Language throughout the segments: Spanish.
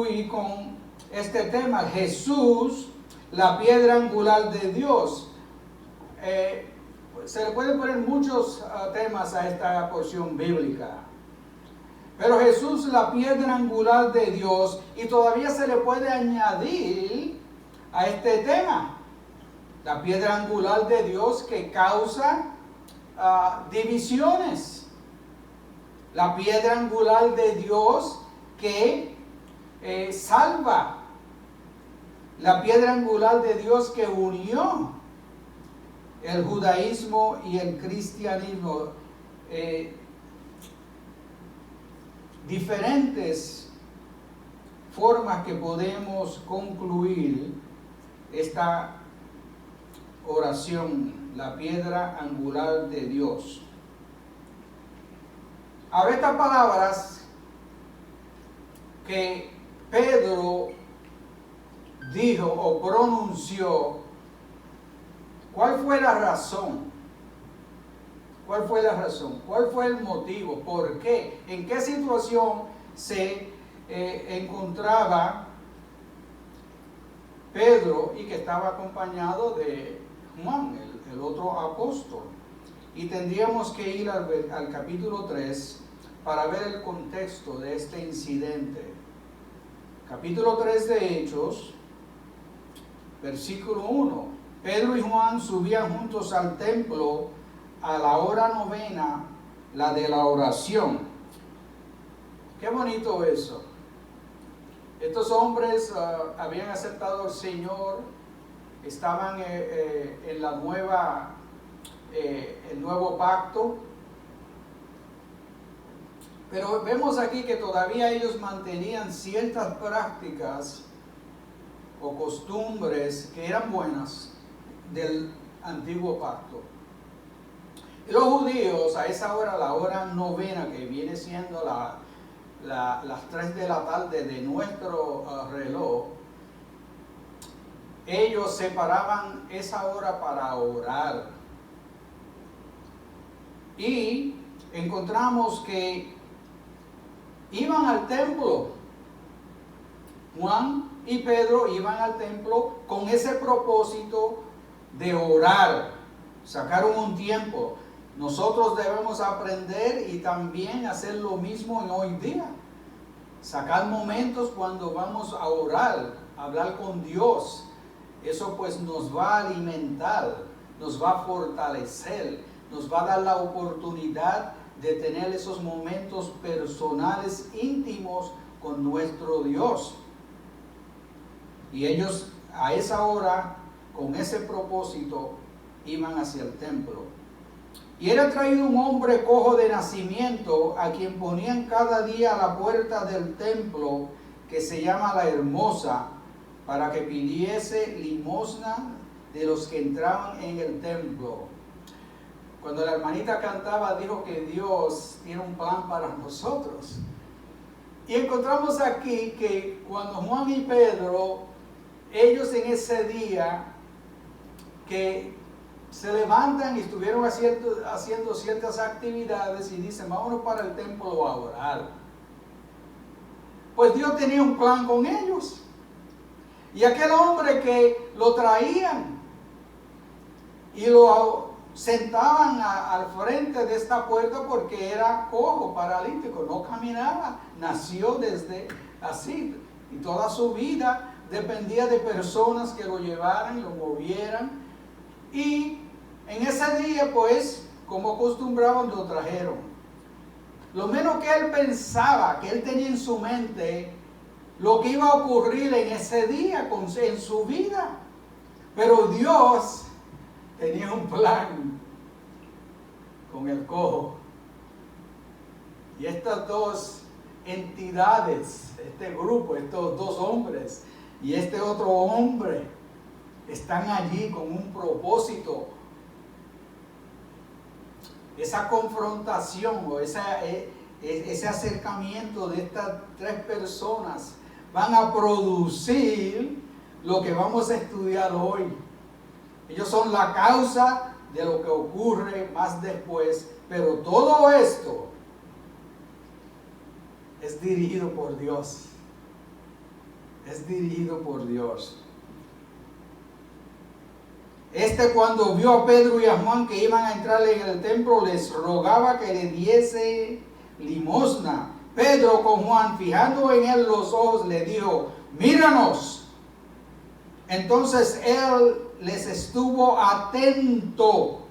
concluir con este tema: Jesús, la piedra angular de Dios. Se le pueden poner muchos temas a esta porción bíblica, pero Jesús, la piedra angular de Dios, y todavía se le puede añadir a este tema, la piedra angular de Dios que causa divisiones, la piedra angular de Dios que salva, la piedra angular de Dios que unió el judaísmo y el cristianismo. Diferentes formas que podemos concluir esta oración, la piedra angular de Dios. Ahora, estas palabras que Pedro dijo o pronunció, ¿cuál fue la razón? ¿Cuál fue la razón? ¿Cuál fue el motivo? ¿Por qué? ¿En qué situación se encontraba Pedro y que estaba acompañado de Juan, el otro apóstol? Y tendríamos que ir al capítulo 3 para ver el contexto de este incidente. Capítulo 3 de Hechos, versículo 1. Pedro y Juan subían juntos al templo a la hora novena, la de la oración. Qué bonito eso. Estos hombres habían aceptado al Señor, estaban en la el nuevo pacto, pero vemos aquí que todavía ellos mantenían ciertas prácticas o costumbres que eran buenas del antiguo pacto. Y los judíos a esa hora, la hora novena, que viene siendo las 3 de la tarde de nuestro reloj, ellos separaban esa hora para orar. Y encontramos que iban al templo. Juan y Pedro iban al templo con ese propósito de orar. Sacaron un tiempo. Nosotros debemos aprender y también hacer lo mismo en hoy día. Sacar momentos cuando vamos a orar, a hablar con Dios. Eso pues nos va a alimentar, nos va a fortalecer, nos va a dar la oportunidad de tener esos momentos personales, íntimos con nuestro Dios. Y ellos a esa hora, con ese propósito, iban hacia el templo. Y era traído un hombre cojo de nacimiento, a quien ponían cada día a la puerta del templo, que se llama La Hermosa, para que pidiese limosna de los que entraban en el templo. Cuando la hermanita cantaba, dijo que Dios tiene un plan para nosotros. Y encontramos aquí que cuando Juan y Pedro, ellos en ese día que se levantan y estuvieron haciendo ciertas actividades y dicen, vámonos para el templo a orar. Pues Dios tenía un plan con ellos. Y aquel hombre que lo traían y lo sentaban al frente de esta puerta porque era cojo, paralítico, no caminaba, nació desde así. Y toda su vida dependía de personas que lo llevaran, lo movieran. Y en ese día, pues, como acostumbraban, lo trajeron. Lo menos que él pensaba, que él tenía en su mente, lo que iba a ocurrir en ese día, en su vida. Pero Dios tenía un plan con el cojo. Y estas dos entidades, este grupo, estos dos hombres y este otro hombre, están allí con un propósito. Esa confrontación o ese acercamiento de estas 3 personas van a producir lo que vamos a estudiar hoy. Ellos son la causa de lo que ocurre más después, pero todo esto es dirigido por Dios. es dirigido por Dios. Cuando vio a Pedro y a Juan que iban a entrar en el templo, les rogaba que le diese limosna. Pedro con Juan, fijando en él los ojos, le dijo: míranos. Entonces él les estuvo atento,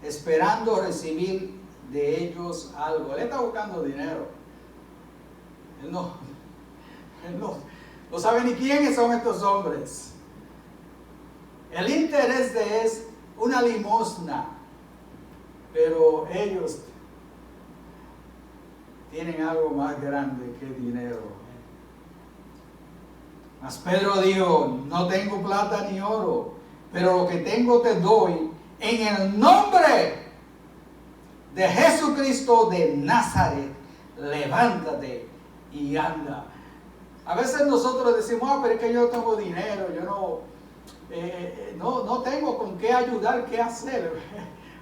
esperando recibir de ellos algo. Él está buscando dinero. Él no sabe ni quiénes son estos hombres. El interés es una limosna, pero ellos tienen algo más grande que dinero. Mas Pedro dijo: no tengo plata ni oro, pero lo que tengo te doy. En el nombre de Jesucristo de Nazaret, levántate y anda. A veces nosotros decimos: pero es que yo no tengo dinero, yo no tengo con qué ayudar, qué hacer.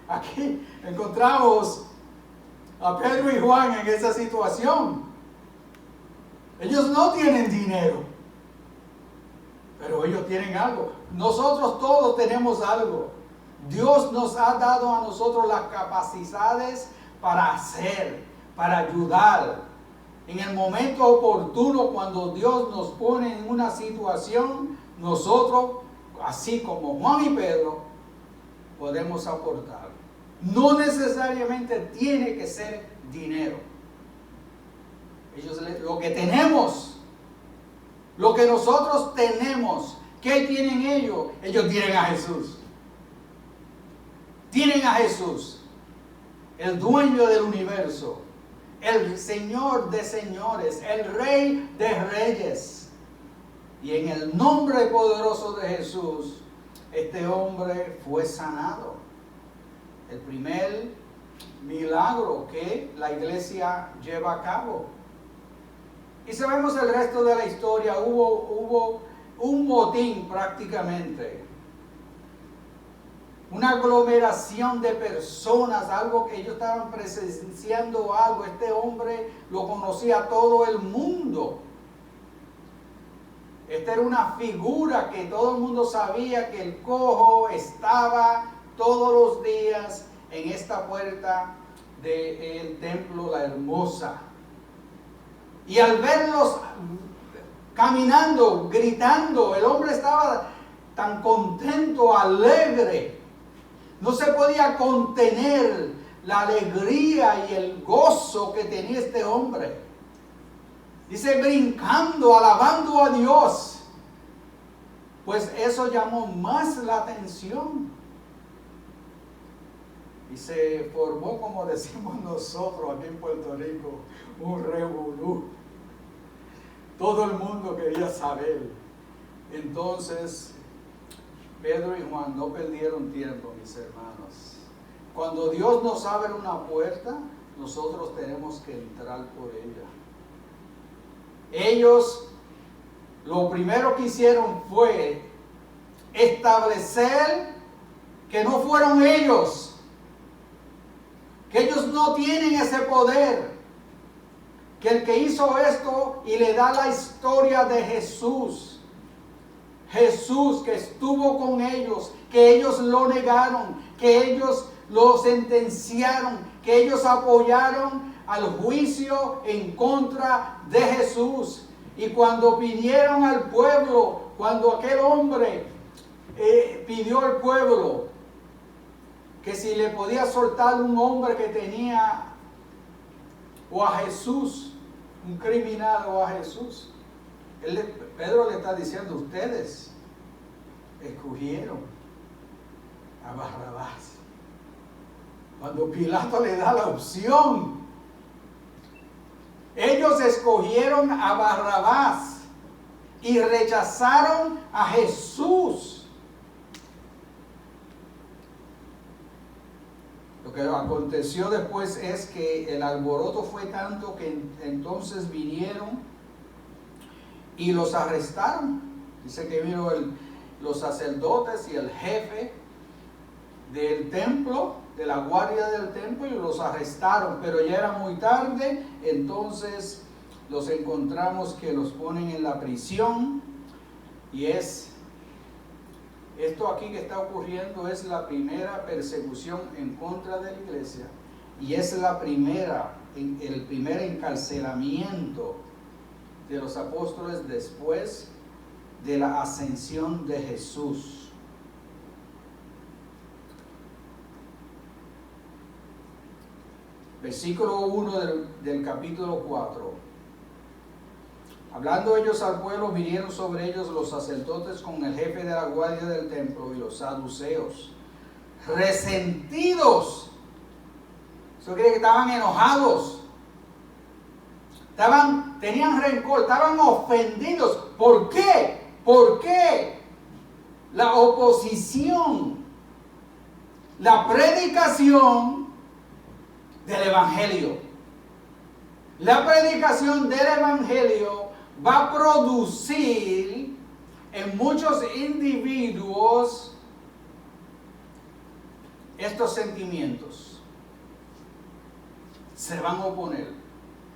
Aquí encontramos a Pedro y Juan en esa situación. Ellos no tienen dinero, pero ellos tienen algo. Nosotros todos tenemos algo. Dios nos ha dado a nosotros las capacidades para hacer, para ayudar. En el momento oportuno, cuando Dios nos pone en una situación, nosotros, así como Juan y Pedro, podemos aportar. No necesariamente tiene que ser dinero. Lo que tenemos, lo que nosotros tenemos, ¿qué tienen ellos? Ellos tienen a Jesús. Tienen a Jesús, el dueño del universo, el Señor de señores, el Rey de reyes. Y en el nombre poderoso de Jesús, este hombre fue sanado. El primer milagro que la iglesia lleva a cabo. Y sabemos el resto de la historia. Hubo un motín prácticamente. Una aglomeración de personas, algo que ellos estaban presenciando algo. Este hombre lo conocía todo el mundo. Esta era una figura que todo el mundo sabía que el cojo estaba todos los días en esta puerta del templo, la hermosa. Y al verlos caminando, gritando, el hombre estaba tan contento, alegre. No se podía contener la alegría y el gozo que tenía este hombre. Dice, brincando, alabando a Dios. Pues eso llamó más la atención. Y se formó, como decimos nosotros aquí en Puerto Rico, un revolú. Todo el mundo quería saber. Entonces, Pedro y Juan no perdieron tiempo, mis hermanos. Cuando Dios nos abre una puerta, nosotros tenemos que entrar por ella. Ellos, lo primero que hicieron fue establecer que no fueron ellos, que ellos no tienen ese poder, que el que hizo esto, y le da la historia de Jesús. Jesús que estuvo con ellos, que ellos lo negaron, que ellos lo sentenciaron, que ellos apoyaron al juicio en contra de Jesús. Y cuando pidieron al pueblo, cuando aquel hombre pidió al pueblo que si le podía soltar un hombre que tenía, o a Jesús, un criminal, o a Jesús, Pedro le está diciendo: ustedes escogieron a Barrabás. Cuando Pilato le da la opción, ellos escogieron a Barrabás y rechazaron a Jesús. Lo que aconteció después es que el alboroto fue tanto que entonces vinieron y los arrestaron. Dice que vino los sacerdotes y el jefe del templo, de la guardia del templo, y los arrestaron. Pero ya era muy tarde, entonces los encontramos que los ponen en la prisión, y esto aquí que está ocurriendo es la primera persecución en contra de la iglesia, y es el primer encarcelamiento de los apóstoles después de la ascensión de Jesús. Versículo 1 del capítulo 4. Hablando ellos al pueblo, vinieron sobre ellos los sacerdotes con el jefe de la guardia del templo y los saduceos, resentidos. Eso quiere que estaban enojados, tenían rencor, estaban ofendidos. ¿Por qué? ¿Por qué la oposición, la predicación del Evangelio? La predicación del Evangelio va a producir en muchos individuos estos sentimientos. Se van a oponer,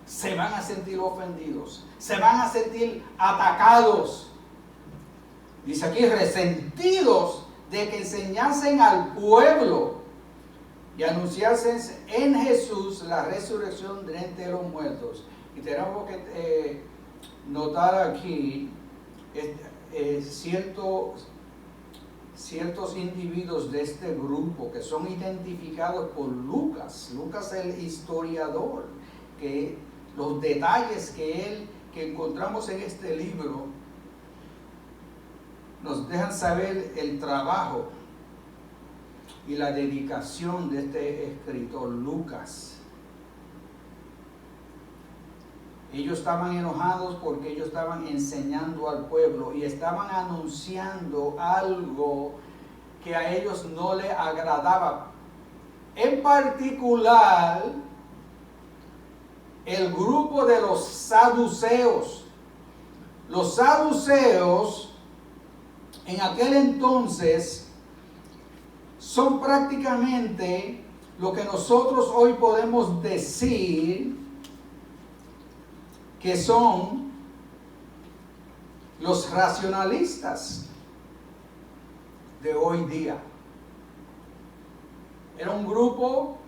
se van a sentir ofendidos, se van a sentir atacados. Dice aquí, resentidos de que enseñasen al pueblo y anunciasen en Jesús la resurrección de entre los muertos. Y tenemos que notar aquí ciertos individuos de este grupo que son identificados por Lucas. Lucas es el historiador, que los detalles que encontramos en este libro nos dejan saber el trabajo y la dedicación de este escritor Lucas. Ellos estaban enojados porque ellos estaban enseñando al pueblo y estaban anunciando algo que a ellos no les agradaba. En particular, el grupo de los saduceos. Los saduceos en aquel entonces son prácticamente lo que nosotros hoy podemos decir que son los racionalistas de hoy día. Era un grupo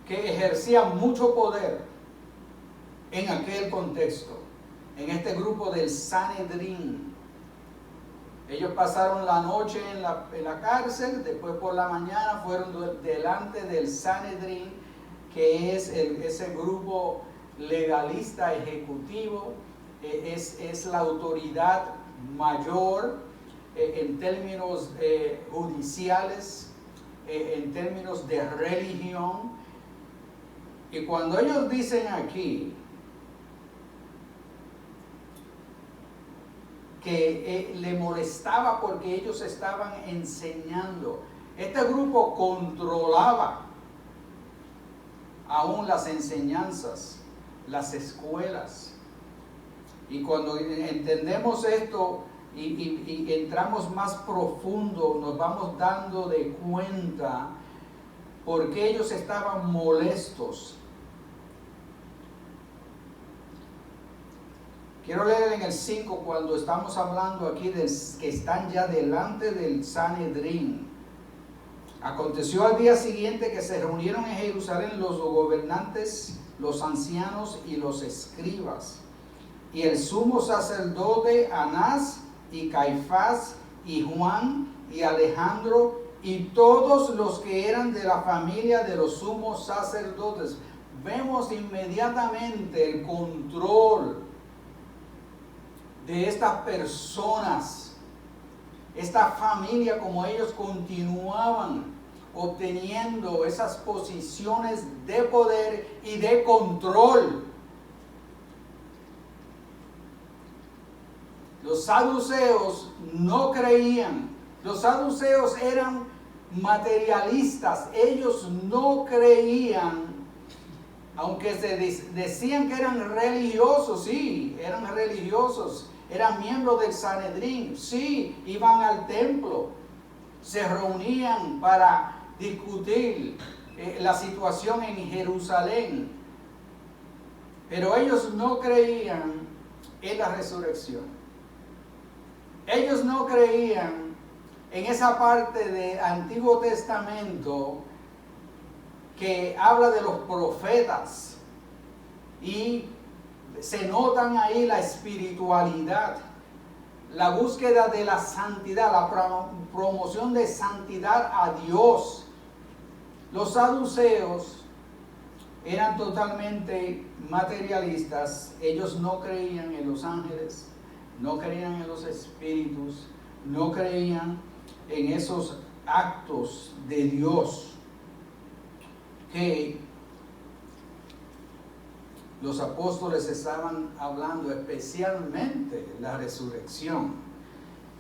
que ejercía mucho poder en aquel contexto, en este grupo del Sanedrín. Ellos pasaron la noche en la cárcel, después por la mañana fueron delante del Sanedrín, que es ese grupo legalista ejecutivo, es la autoridad mayor en términos judiciales, en términos de religión. Y cuando ellos dicen aquí que le molestaba porque ellos estaban enseñando, este grupo controlaba aún las enseñanzas, las escuelas. Y cuando entendemos esto y entramos más profundo, nos vamos dando de cuenta por qué ellos estaban molestos. Quiero leer en el 5 cuando estamos hablando aquí de que están ya delante del Sanedrín. Aconteció al día siguiente que se reunieron en Jerusalén los gobernantes, los ancianos y los escribas, y el sumo sacerdote Anás y Caifás y Juan y Alejandro y todos los que eran de la familia de los sumos sacerdotes. Vemos inmediatamente el control de estas personas, esta familia, como ellos continuaban obteniendo esas posiciones de poder y de control. Los saduceos no creían. Los saduceos eran materialistas. Ellos no creían, aunque se decían que eran religiosos. Sí, eran religiosos. Eran miembros del Sanedrín. Sí, iban al templo. Se reunían para discutir la situación en Jerusalén. Pero ellos no creían en la resurrección. Ellos no creían en esa parte del Antiguo Testamento que habla de los profetas. Y se notan ahí la espiritualidad, la búsqueda de la santidad, la promoción de santidad a Dios. Los saduceos eran totalmente materialistas. Ellos no creían en los ángeles, no creían en los espíritus, no creían en esos actos de Dios que los apóstoles estaban hablando, especialmente la resurrección.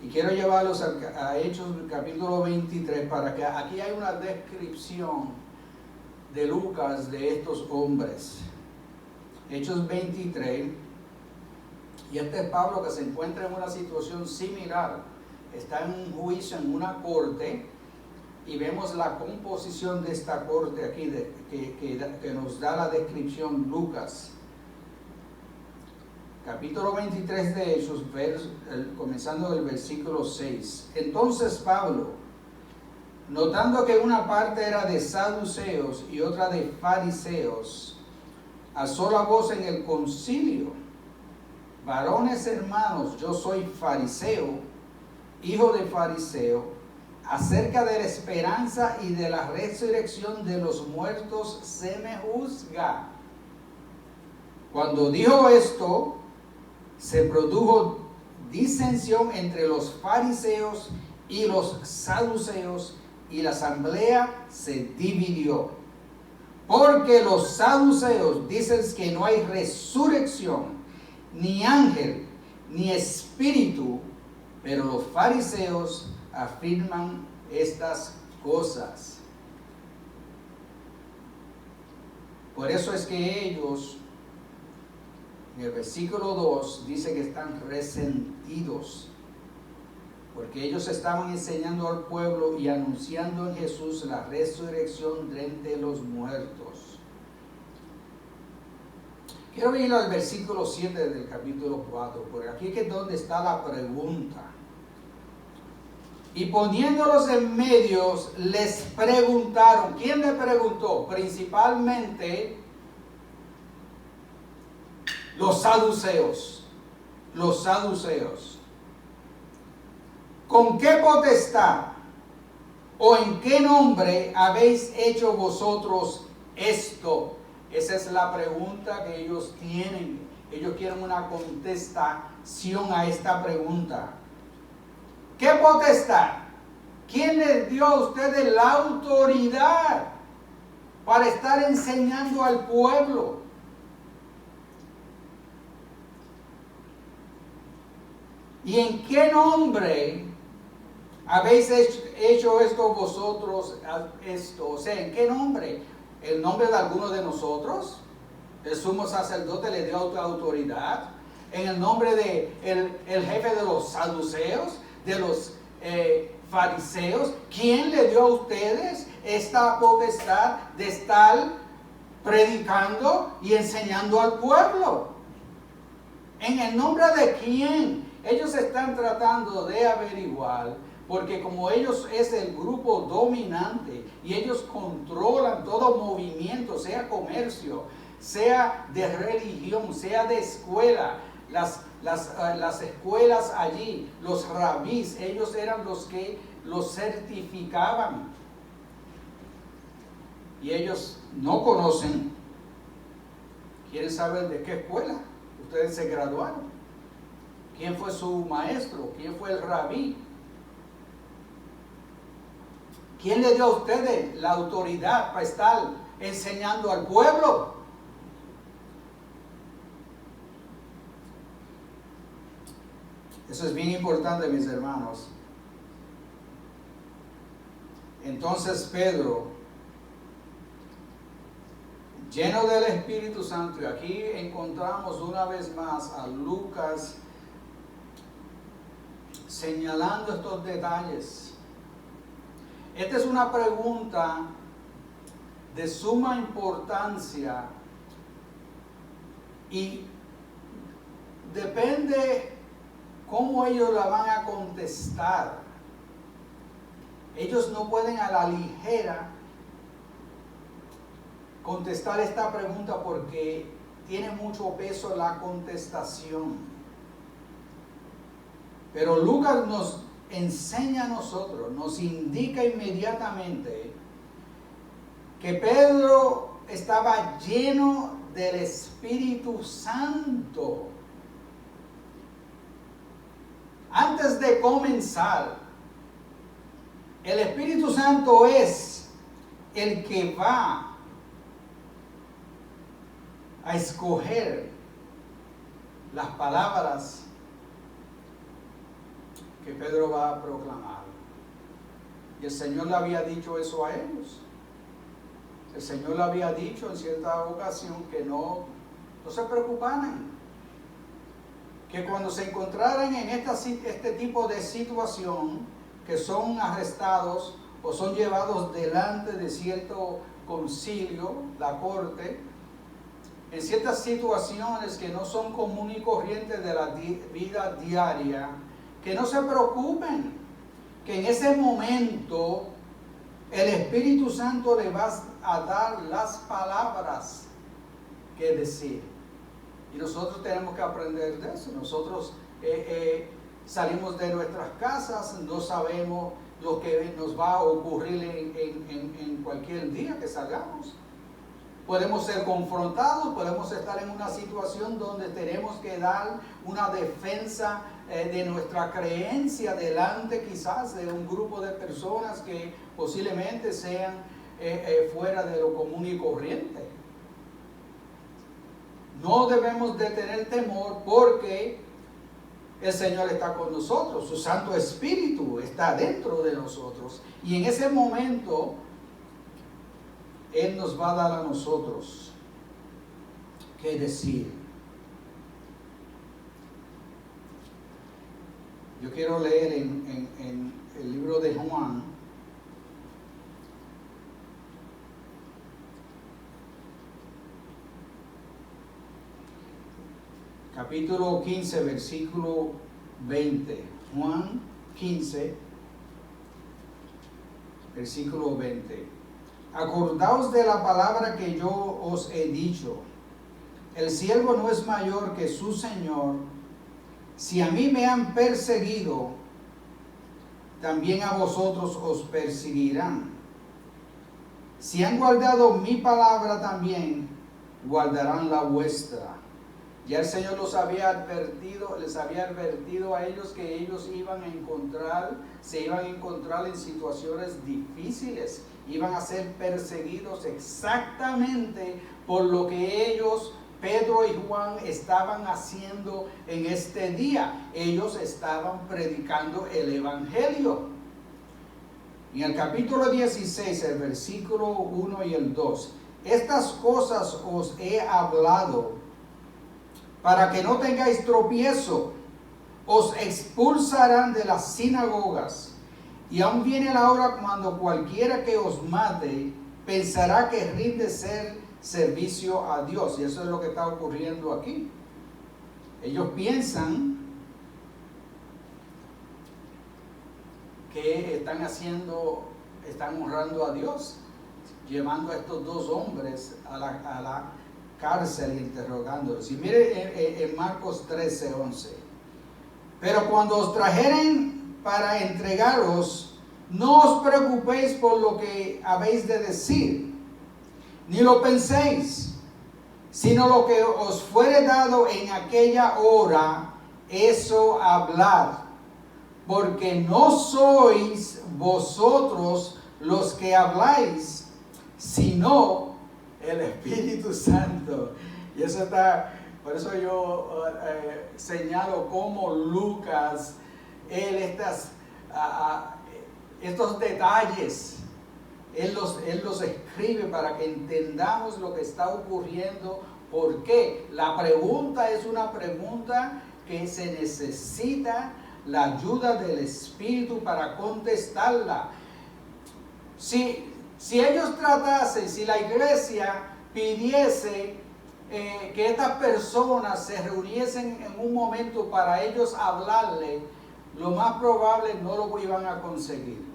Y quiero llevarlos a Hechos capítulo 23 para que aquí hay una descripción de Lucas de estos hombres. Hechos 23. Y este es Pablo, que se encuentra en una situación similar. Está en un juicio, en una corte. Y vemos la composición de esta corte aquí, que nos da la descripción Lucas. Capítulo 23 de Hechos, comenzando del versículo 6. Entonces Pablo, notando que una parte era de saduceos y otra de fariseos, alzó la voz en el concilio: varones hermanos, yo soy fariseo, hijo de fariseo. Acerca de la esperanza y de la resurrección de los muertos se me juzga. Cuando dijo esto, se produjo disensión entre los fariseos y los saduceos, y la asamblea se dividió. Porque los saduceos dicen que no hay resurrección, ni ángel, ni espíritu, pero los fariseos afirman estas cosas. Por eso es que ellos, en el versículo 2, dice que están resentidos, porque ellos estaban enseñando al pueblo y anunciando en Jesús la resurrección de entre los muertos. Quiero ir al versículo 7 del capítulo 4, porque aquí es donde está la pregunta. Y poniéndolos en medio, les preguntaron. ¿Quién le preguntó? Principalmente los saduceos. Los saduceos. ¿Con qué potestad o en qué nombre habéis hecho vosotros esto? Esa es la pregunta que ellos tienen. Ellos quieren una contestación a esta pregunta. ¿Qué potestad? ¿Quién les dio a ustedes la autoridad para estar enseñando al pueblo? ¿Y en qué nombre habéis hecho esto vosotros? O sea, ¿en qué nombre? ¿El nombre de alguno de nosotros? El sumo sacerdote le dio autoridad. ¿En el nombre de el jefe de los saduceos? ¿De los fariseos? ¿Quién le dio a ustedes esta potestad de estar predicando y enseñando al pueblo? ¿En el nombre de quién? Ellos están tratando de averiguar, porque como ellos es el grupo dominante y ellos controlan todo movimiento, sea comercio, sea de religión, sea de escuela, las escuelas allí, los rabís, ellos eran los que los certificaban. Y ellos no conocen. ¿Quieren saber de qué escuela ustedes se graduaron? ¿Quién fue su maestro? ¿Quién fue el rabí? ¿Quién le dio a ustedes la autoridad para estar enseñando al pueblo? Eso es bien importante, mis hermanos. Entonces Pedro, lleno del Espíritu Santo, y aquí encontramos una vez más a Lucas señalando estos detalles. Esta es una pregunta de suma importancia Y depende cómo ellos la van a contestar. Ellos no pueden a la ligera contestar esta pregunta porque tiene mucho peso la contestación. Pero Lucas nos enseña a nosotros, nos indica inmediatamente que Pedro estaba lleno del Espíritu Santo. Antes de comenzar, el Espíritu Santo es el que va a escoger las palabras que Pedro va a proclamar. Y el Señor le había dicho eso a ellos. El Señor le había dicho en cierta ocasión que no se preocuparan, que cuando se encontraran en este tipo de situación, que son arrestados o son llevados delante de cierto concilio, la corte, en ciertas situaciones que no son común y corriente de la vida diaria, que no se preocupen, que en ese momento el Espíritu Santo le va a dar las palabras que decir. Y nosotros tenemos que aprender de eso. Nosotros salimos de nuestras casas, no sabemos lo que nos va a ocurrir en cualquier día que salgamos. Podemos ser confrontados, podemos estar en una situación donde tenemos que dar una defensa de nuestra creencia delante quizás de un grupo de personas que posiblemente sean fuera de lo común y corriente. No debemos de tener temor porque el Señor está con nosotros, su Santo Espíritu está dentro de nosotros y en ese momento Él nos va a dar a nosotros qué decir. Yo quiero leer en el libro de Juan, capítulo 15, versículo 20. Juan 15, versículo 20. Acordaos de la palabra que yo os he dicho. El siervo no es mayor que su Señor. Si a mí me han perseguido, también a vosotros os perseguirán. Si han guardado mi palabra también, guardarán la vuestra. Ya el Señor les había advertido a ellos que ellos se iban a encontrar en situaciones difíciles, iban a ser perseguidos exactamente por lo que ellos, Pedro y Juan, estaban haciendo en este día. Ellos estaban predicando el Evangelio. En el capítulo 16, el versículo 1 y el 2, estas cosas os he hablado para que no tengáis tropiezo. Os expulsarán de las sinagogas, y aún viene la hora cuando cualquiera que os mate pensará que rinde servicio a Dios. Y eso es lo que está ocurriendo aquí. Ellos piensan que están honrando a Dios, llevando a estos dos hombres a la cárcel y interrogándolos. Y mire en Marcos 13, 11. Pero cuando os trajeren para entregaros, no os preocupéis por lo que habéis de decir, ni lo penséis, sino lo que os fuere dado en aquella hora, eso hablad, porque no sois vosotros los que habláis, sino el Espíritu Santo. Y eso está, por eso yo señalo cómo Lucas, estos detalles, él los escribe para que entendamos lo que está ocurriendo. ¿Por qué? La pregunta es una pregunta que se necesita la ayuda del Espíritu para contestarla. Si ellos tratasen, si la iglesia pidiese que estas personas se reuniesen en un momento para ellos hablarle, lo más probable no lo iban a conseguir.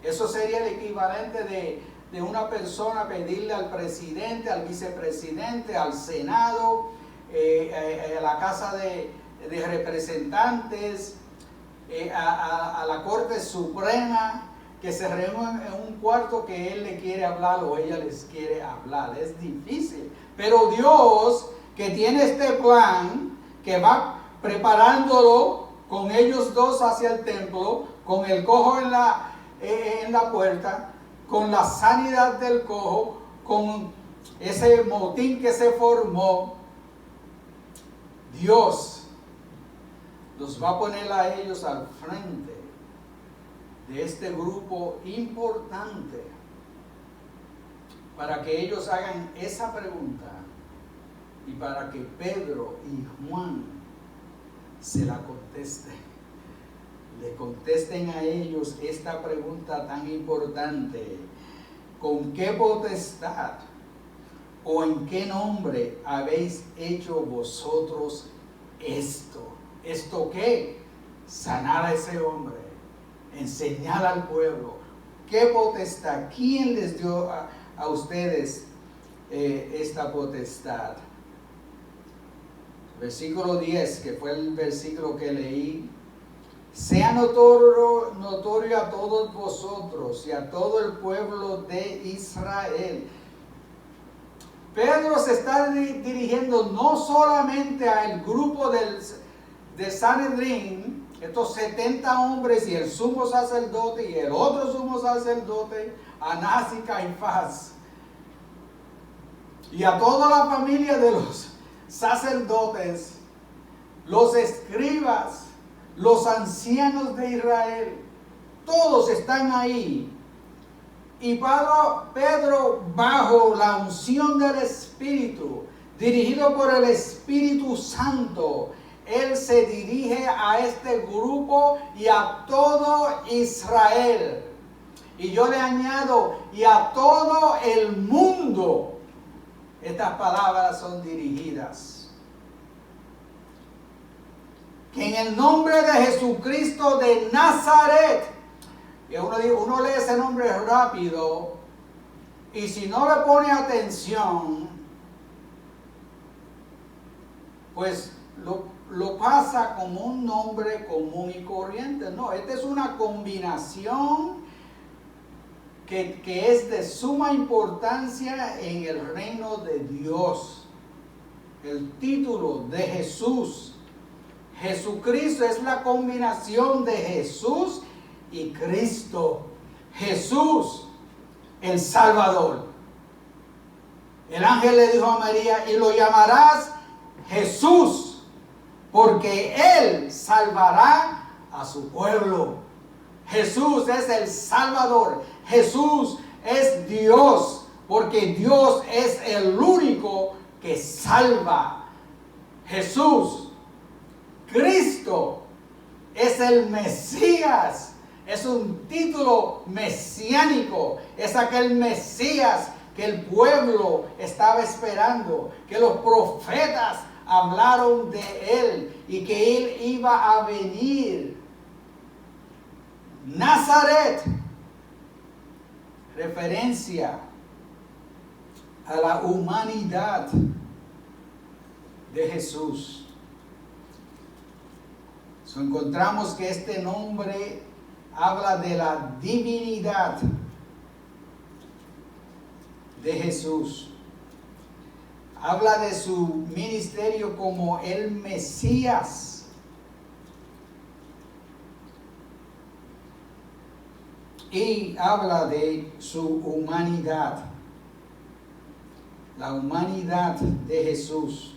Eso sería el equivalente de una persona pedirle al presidente, al vicepresidente, al Senado, a la Casa de Representantes, a la Corte Suprema, que se reúnan en un cuarto que él le quiere hablar o ella les quiere hablar. Es difícil. Pero Dios, que tiene este plan, que va preparándolo con ellos dos hacia el templo, con el cojo en la puerta, con la sanidad del cojo, con ese motín que se formó, Dios los va a poner a ellos al frente de este grupo importante para que ellos hagan esa pregunta y para que Pedro y Juan se la contesten. Le contesten a ellos esta pregunta tan importante: ¿con qué potestad o en qué nombre habéis hecho vosotros esto? ¿Esto qué? Sanar a ese hombre, enseñar al pueblo. ¿Qué potestad? ¿Quién les dio a ustedes esta potestad? Versículo 10, que fue el versículo que leí. Sea notorio a todos vosotros y a todo el pueblo de Israel. Pedro se está dirigiendo no solamente al grupo del Sanedrín, estos 70 hombres y el sumo sacerdote y el otro sumo sacerdote, Anás y Caifás, y a toda la familia de los sacerdotes, los escribas, los ancianos de Israel, todos están ahí. Y Pedro, bajo la unción del Espíritu, dirigido por el Espíritu Santo, él se dirige a este grupo y a todo Israel. Y yo le añado, y a todo el mundo. Estas palabras son dirigidas. Que en el nombre de Jesucristo de Nazaret, y uno lee ese nombre rápido, y si no le pone atención, pues lo pasa como un nombre común y corriente. No, esta es una combinación que es de suma importancia en el reino de Dios. El título de Jesús. Jesucristo es la combinación de Jesús y Cristo. Jesús, el Salvador. El ángel le dijo a María: y lo llamarás Jesús, porque Él salvará a su pueblo. Jesús es el Salvador. Jesús es Dios, porque Dios es el único que salva. Jesús, Cristo, es el Mesías. Es un título mesiánico. Es aquel Mesías que el pueblo estaba esperando, que los profetas hablaron de él y que él iba a venir. Nazaret, referencia a la humanidad de Jesús. Encontramos que este nombre habla de la divinidad de Jesús. Habla de su ministerio como el Mesías. Y habla de su humanidad. La humanidad de Jesús.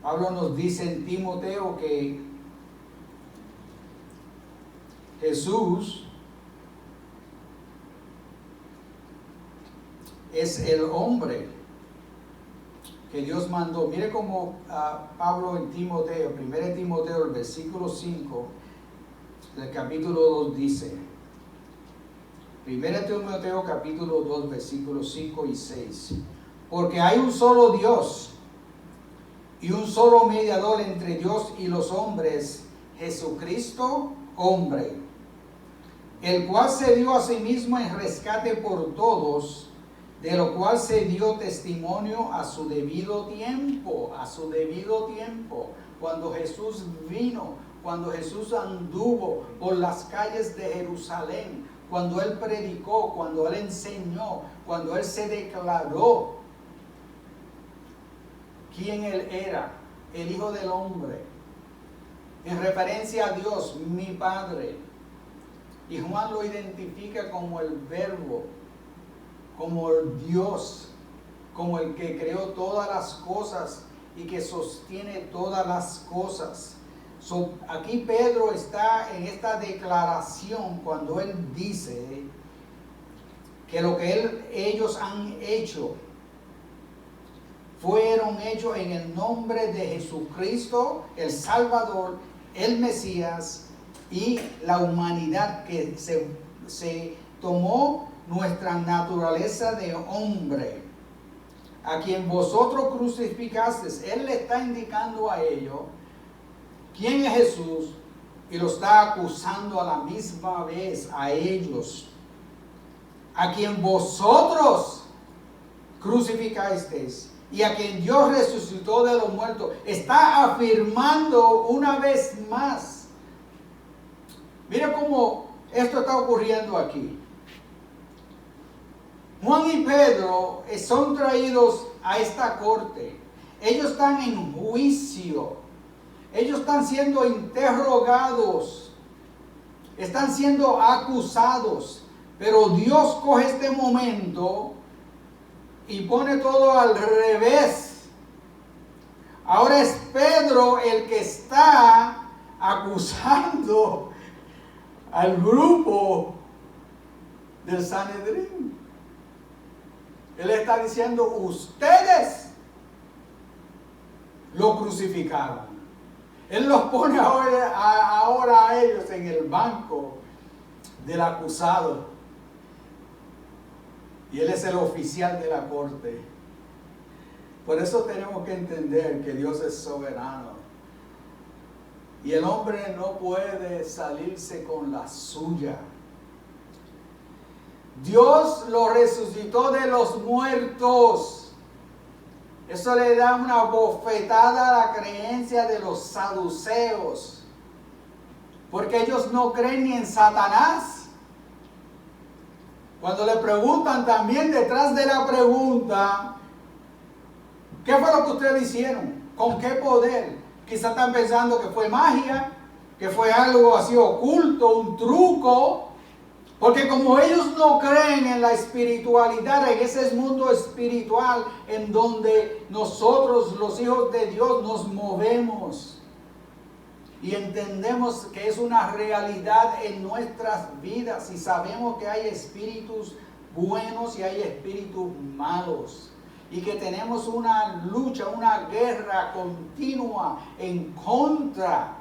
Pablo nos dice en Timoteo que Jesús es el hombre que Dios mandó. Mire cómo Pablo en Timoteo, 1 Timoteo, el versículo 5 del capítulo 2 dice: 1 Timoteo capítulo 2, versículos 5 y 6. Porque hay un solo Dios y un solo mediador entre Dios y los hombres, Jesucristo, hombre, el cual se dio a sí mismo en rescate por todos, de lo cual se dio testimonio a su debido tiempo, cuando Jesús vino, cuando Jesús anduvo por las calles de Jerusalén, cuando Él predicó, cuando Él enseñó, cuando Él se declaró quién Él era, el Hijo del Hombre, en referencia a Dios, mi Padre. Y Juan lo identifica como el Verbo, como el Dios, como el que creó todas las cosas y que sostiene todas las cosas. Aquí Pedro está en esta declaración cuando él dice que lo que ellos han hecho fueron hechos en el nombre de Jesucristo, el Salvador, el Mesías y la humanidad que se tomó nuestra naturaleza de hombre, a quien vosotros crucificasteis. Él le está indicando a ellos quién es Jesús y lo está acusando a la misma vez a ellos, a quien vosotros crucificasteis y a quien Dios resucitó de los muertos. Está afirmando una vez más. Mira cómo esto está ocurriendo aquí. Juan y Pedro son traídos a esta corte. Ellos están en juicio. Ellos están siendo interrogados. Están siendo acusados. Pero Dios coge este momento y pone todo al revés. Ahora es Pedro el que está acusando al grupo del Sanedrín. Él está diciendo, ustedes lo crucificaron. Él los pone ahora a ellos en el banco del acusado. Y él es el oficial de la corte. Por eso tenemos que entender que Dios es soberano. Y el hombre no puede salirse con la suya. Dios lo resucitó de los muertos. Eso le da una bofetada a la creencia de los saduceos. Porque ellos no creen ni en Satanás. Cuando le preguntan también detrás de la pregunta, ¿qué fue lo que ustedes hicieron? ¿Con qué poder? Quizás están pensando que fue magia, que fue algo así oculto, un truco. Porque como ellos no creen en la espiritualidad, en ese mundo espiritual en donde nosotros, los hijos de Dios, nos movemos y entendemos que es una realidad en nuestras vidas y sabemos que hay espíritus buenos y hay espíritus malos y que tenemos una lucha, una guerra continua en contra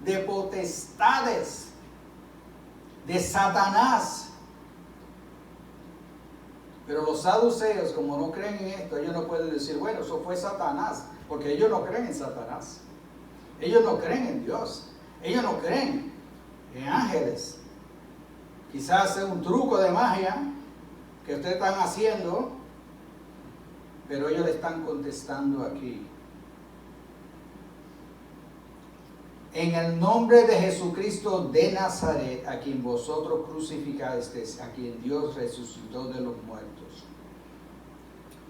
de potestades, de Satanás. Pero los saduceos, como no creen en esto, ellos no pueden decir, bueno, eso fue Satanás, porque ellos no creen en Satanás. Ellos no creen en Dios. Ellos no creen en ángeles. Quizás es un truco de magia que ustedes están haciendo, pero ellos le están contestando aquí. En el nombre de Jesucristo de Nazaret, a quien vosotros crucificasteis, a quien Dios resucitó de los muertos.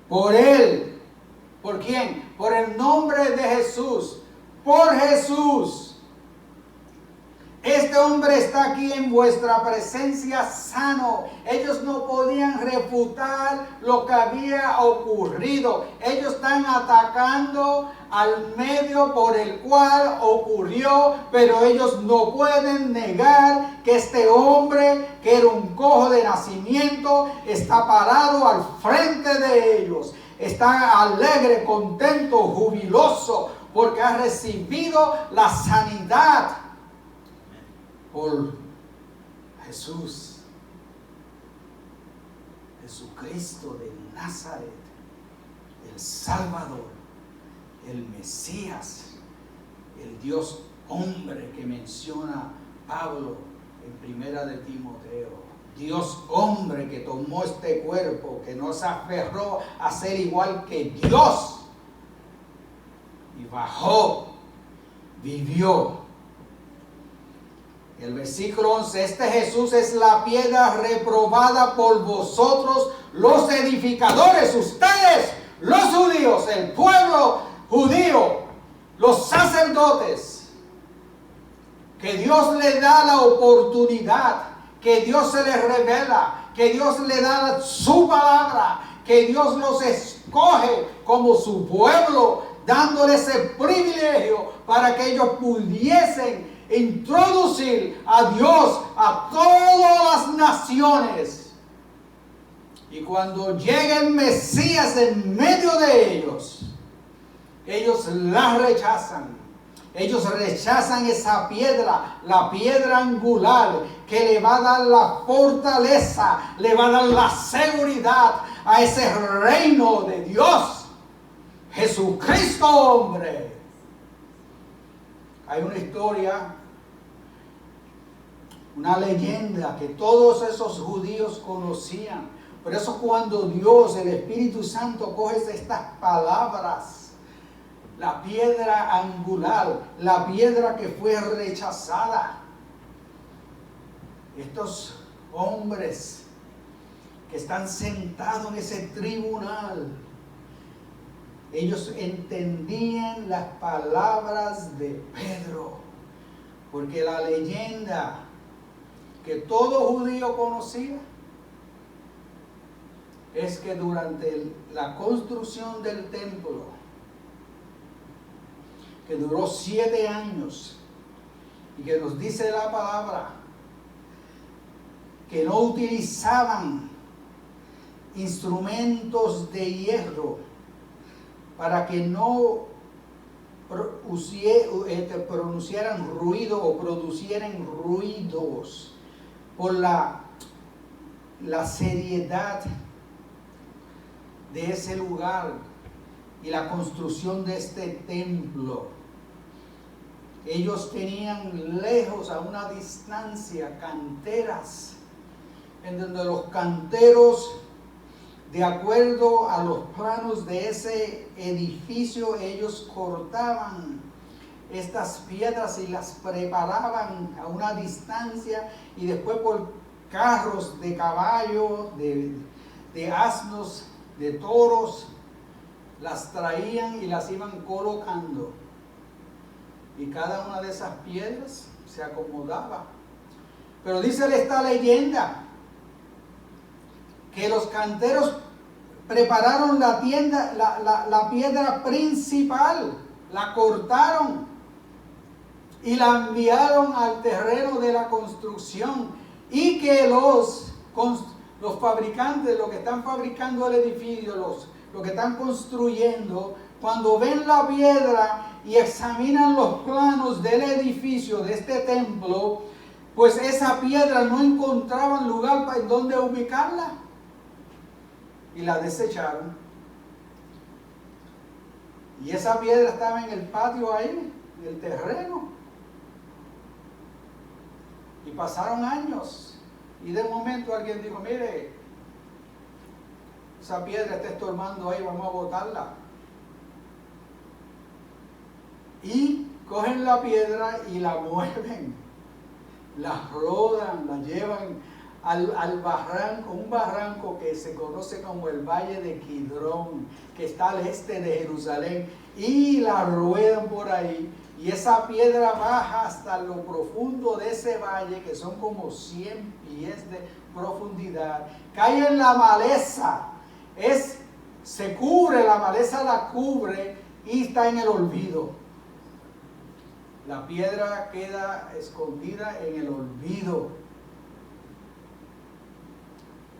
Por Él. ¿Por quién? Por el nombre de Jesús. Por Jesús. Este hombre está aquí en vuestra presencia sano. Ellos no podían refutar lo que había ocurrido. Ellos están atacando al medio por el cual ocurrió, pero ellos no pueden negar que este hombre, que era un cojo de nacimiento, está parado al frente de ellos. Está alegre, contento, jubiloso, porque ha recibido la sanidad por Jesús. Jesucristo de Nazaret, el Salvador, el Mesías, el Dios hombre que menciona Pablo en Primera de Timoteo. Dios hombre que tomó este cuerpo, que no se aferró a ser igual que Dios, y bajó, vivió. El versículo 11, este Jesús es la piedra reprobada por vosotros los edificadores, ustedes, los judíos, el pueblo judío, los sacerdotes, que Dios le da la oportunidad, que Dios se les revela, que Dios le da su palabra, que Dios los escoge como su pueblo, dándole ese privilegio para que ellos pudiesen introducir a Dios a todas las naciones. Y cuando llegue el Mesías en medio de ellos, ellos la rechazan. Ellos rechazan esa piedra, la piedra angular, que le va a dar la fortaleza, le va a dar la seguridad a ese reino de Dios. Jesucristo hombre. Hay una historia, una leyenda que todos esos judíos conocían. Por eso cuando Dios, el Espíritu Santo, coge estas palabras, la piedra angular, la piedra que fue rechazada, estos hombres que están sentados en ese tribunal, ellos entendían las palabras de Pedro, porque la leyenda que todo judío conocía es que durante la construcción del templo, que duró 7 años, y que nos dice la palabra que no utilizaban instrumentos de hierro para que no pronunciaran ruido o producieran ruidos, por la seriedad de ese lugar y la construcción de este templo. Ellos tenían lejos, a una distancia, canteras, en donde los canteros, de acuerdo a los planos de ese edificio, ellos cortaban estas piedras y las preparaban a una distancia, y después por carros de caballo, de asnos, de toros, las traían y las iban colocando. Y cada una de esas piedras se acomodaba. Pero dice esta leyenda que los canteros prepararon la piedra principal, la cortaron y la enviaron al terreno de la construcción, y que los fabricantes, los que están fabricando el edificio, los que están construyendo, cuando ven la piedra y examinan los planos del edificio, de este templo, pues esa piedra no encontraban lugar en donde ubicarla, y la desecharon. Y esa piedra estaba en el patio ahí, en el terreno. Y pasaron años, y de momento alguien dijo: mire, esa piedra está estorbando ahí, vamos a botarla. Y cogen la piedra y la mueven, la rodan, la llevan al barranco, un barranco que se conoce como el Valle de Kidrón, que está al este de Jerusalén, y la ruedan por ahí, y esa piedra baja hasta lo profundo de ese valle, que son como 100 pies de profundidad, cae en la maleza, se cubre, la maleza la cubre, y está en el olvido. La piedra queda escondida en el olvido.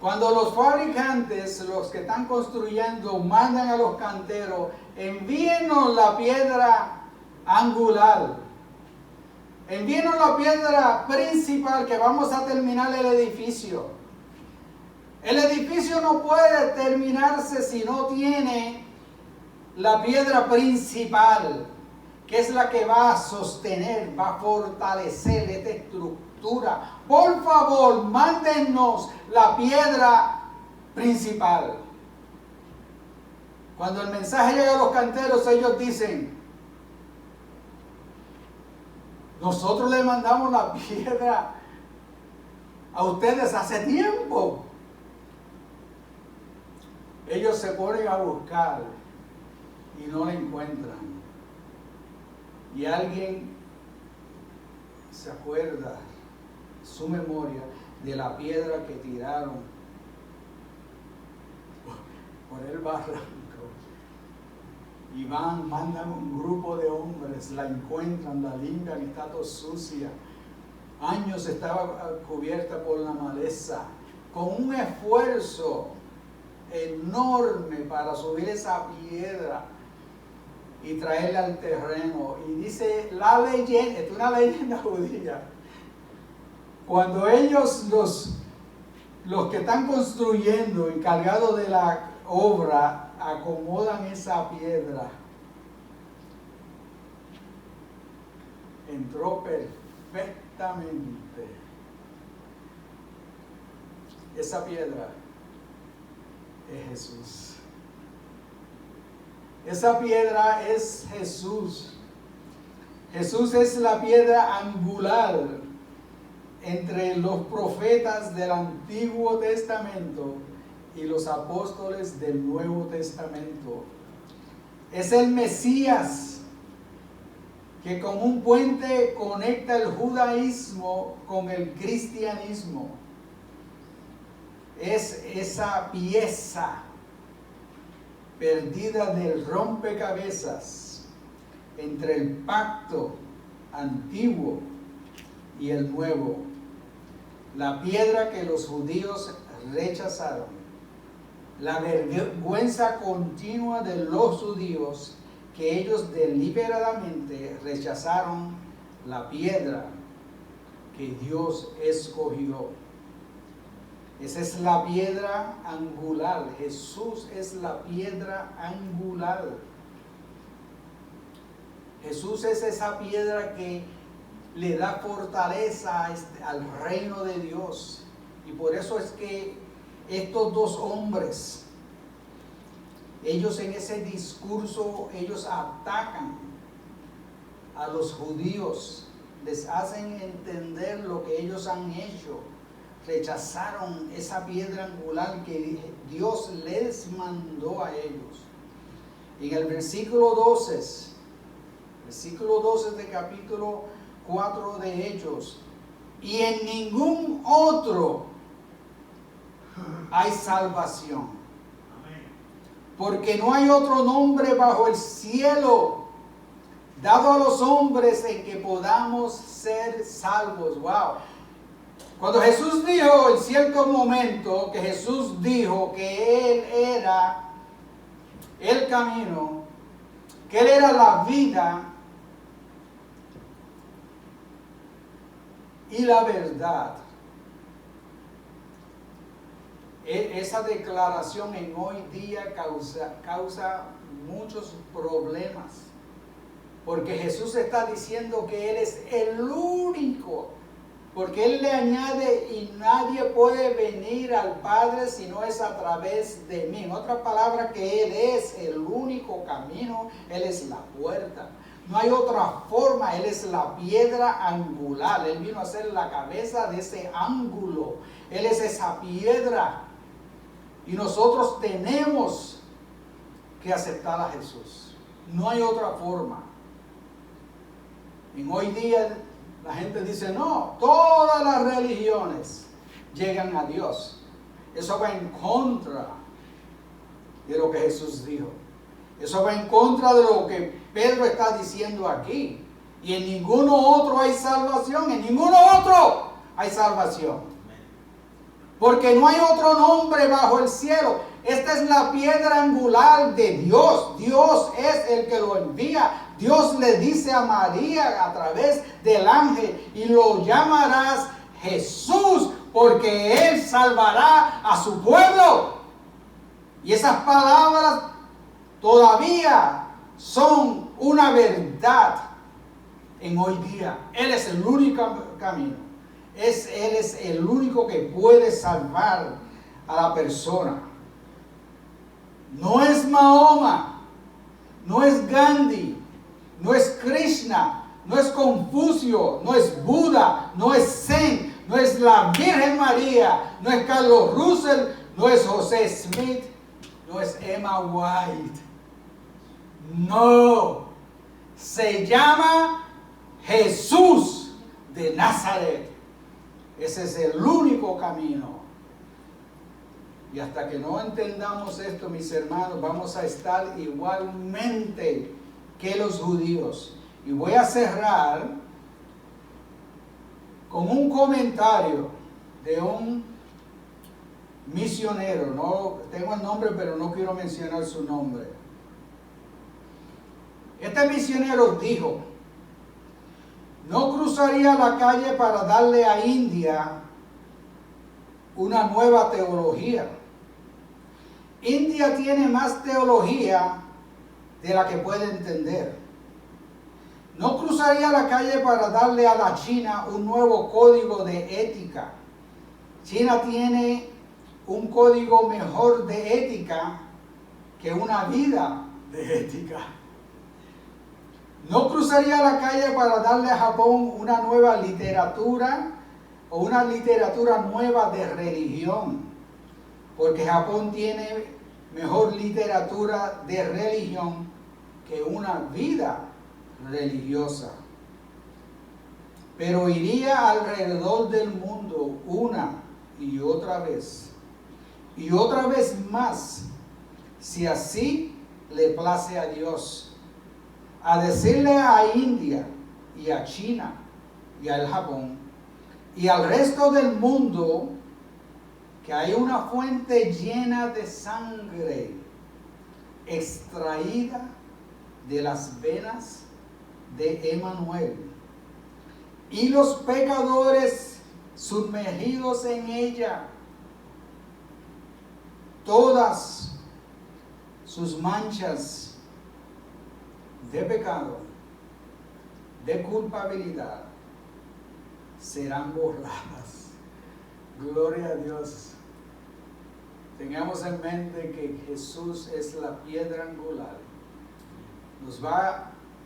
Cuando los fabricantes, los que están construyendo, mandan a los canteros: envíenos la piedra angular, envíenos la piedra principal, que vamos a terminar el edificio. El edificio no puede terminarse si no tiene la piedra principal, que es la que va a sostener, va a fortalecer esta estructura. Por favor, mándennos la piedra principal. Cuando el mensaje llega a los canteros, ellos dicen: nosotros le mandamos la piedra a ustedes hace tiempo. Ellos se ponen a buscar y no la encuentran. Y alguien se acuerda, su memoria, de la piedra que tiraron por el barranco. Y mandan un grupo de hombres, la encuentran, la limpian, está todo sucia. Años estaba cubierta por la maleza. Con un esfuerzo enorme para subir esa piedra y traerla al terreno. Y dice la leyenda, es una leyenda judía, cuando ellos, los que están construyendo, encargados de la obra, acomodan esa piedra, entró perfectamente. Esa piedra es Jesús. Esa piedra es Jesús. Jesús es la piedra angular entre los profetas del Antiguo Testamento y los apóstoles del Nuevo Testamento. Es el Mesías que como un puente conecta el judaísmo con el cristianismo. Es esa pieza perdida del rompecabezas entre el pacto antiguo y el nuevo. La piedra que los judíos rechazaron. La vergüenza continua de los judíos, que ellos deliberadamente rechazaron la piedra que Dios escogió. Esa es la piedra angular. Jesús es la piedra angular. Jesús es esa piedra que le da fortaleza al reino de Dios. Y por eso es que estos dos hombres, ellos en ese discurso, ellos atacan a los judíos, les hacen entender lo que ellos han hecho. Rechazaron esa piedra angular que Dios les mandó a ellos. En el versículo 12 de capítulo 4 de Hechos: y en ningún otro hay salvación, porque no hay otro nombre bajo el cielo dado a los hombres en que podamos ser salvos. Wow. Cuando Jesús dijo en cierto momento que Jesús dijo que Él era el camino, que Él era la vida y la verdad, esa declaración en hoy día causa muchos problemas, porque Jesús está diciendo que Él es el único. Porque Él le añade: y nadie puede venir al Padre si no es a través de mí. En otras palabras, que Él es el único camino, Él es la puerta. No hay otra forma, Él es la piedra angular. Él vino a ser la cabeza de ese ángulo. Él es esa piedra. Y nosotros tenemos que aceptar a Jesús. No hay otra forma. En hoy día la gente dice: no, todas las religiones llegan a Dios. Eso va en contra de lo que Jesús dijo. Eso va en contra de lo que Pedro está diciendo aquí. Y en ninguno otro hay salvación. En ninguno otro hay salvación. Porque no hay otro nombre bajo el cielo. Esta es la piedra angular de Dios. Dios es el que lo envía. Dios le dice a María a través del ángel: y lo llamarás Jesús, porque Él salvará a su pueblo. Y esas palabras todavía son una verdad en hoy día. Él es el único camino. Él es el único que puede salvar a la persona. No es Mahoma, no es Gandhi, no es Krishna, no es Confucio, no es Buda, no es Zen, no es la Virgen María, no es Carlos Russell, no es José Smith, no es Emma White. No, se llama Jesús de Nazaret. Ese es el único camino. Y hasta que no entendamos esto, mis hermanos, vamos a estar igualmente que los judíos. Y voy a cerrar con un comentario de un misionero. No tengo el nombre, pero no quiero mencionar su nombre. Este misionero dijo: no cruzaría la calle para darle a India una nueva teología. India tiene más teología de la que puede entender. No cruzaría la calle para darle a la China un nuevo código de ética. China tiene un código mejor de ética que una vida de ética. No cruzaría la calle para darle a Japón una nueva literatura o una literatura nueva de religión, porque Japón tiene mejor literatura de religión que una vida religiosa. Pero iría alrededor del mundo una y otra vez más, si así le place a Dios, a decirle a India y a China y al Japón y al resto del mundo que hay una fuente llena de sangre extraída de las venas de Emmanuel, y los pecadores sumergidos en ella, todas sus manchas de pecado, de culpabilidad, serán borradas. Gloria a Dios. Tengamos en mente que Jesús es la piedra angular.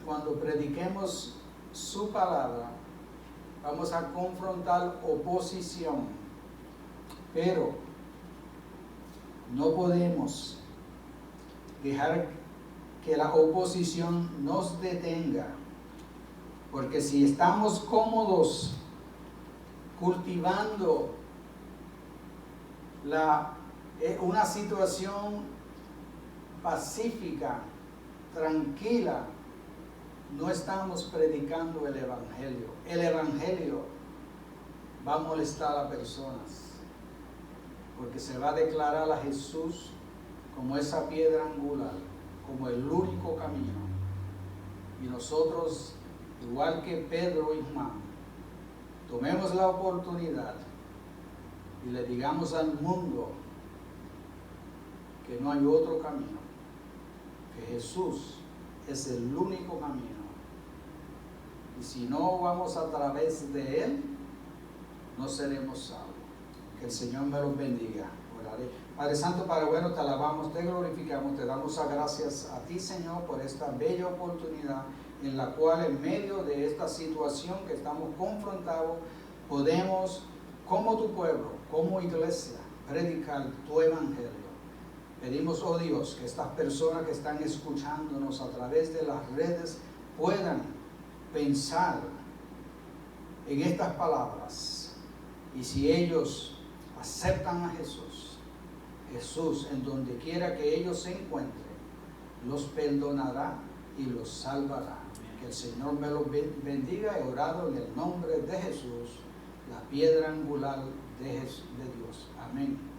Cuando prediquemos su palabra, vamos a confrontar oposición, pero no podemos dejar que la oposición nos detenga, porque si estamos cómodos cultivando una situación pacífica, tranquila, no estamos predicando el Evangelio. El Evangelio va a molestar a personas, porque se va a declarar a Jesús como esa piedra angular, como el único camino. Y nosotros, igual que Pedro y Juan, tomemos la oportunidad y le digamos al mundo que no hay otro camino, que Jesús es el único camino. Y si no vamos a través de Él, no seremos salvos. Que el Señor me los bendiga. Oraré. Padre Santo, Padre bueno, te alabamos, te glorificamos, te damos las gracias a ti, Señor, por esta bella oportunidad en la cual, en medio de esta situación que estamos confrontados, podemos, como tu pueblo, como iglesia, predicar tu Evangelio. Pedimos, oh Dios, que estas personas que están escuchándonos a través de las redes puedan pensar en estas palabras. Y si ellos aceptan a Jesús, Jesús, en donde quiera que ellos se encuentren, los perdonará y los salvará. Que el Señor me los bendiga. He orado en el nombre de Jesús, la piedra angular de Dios. Amén.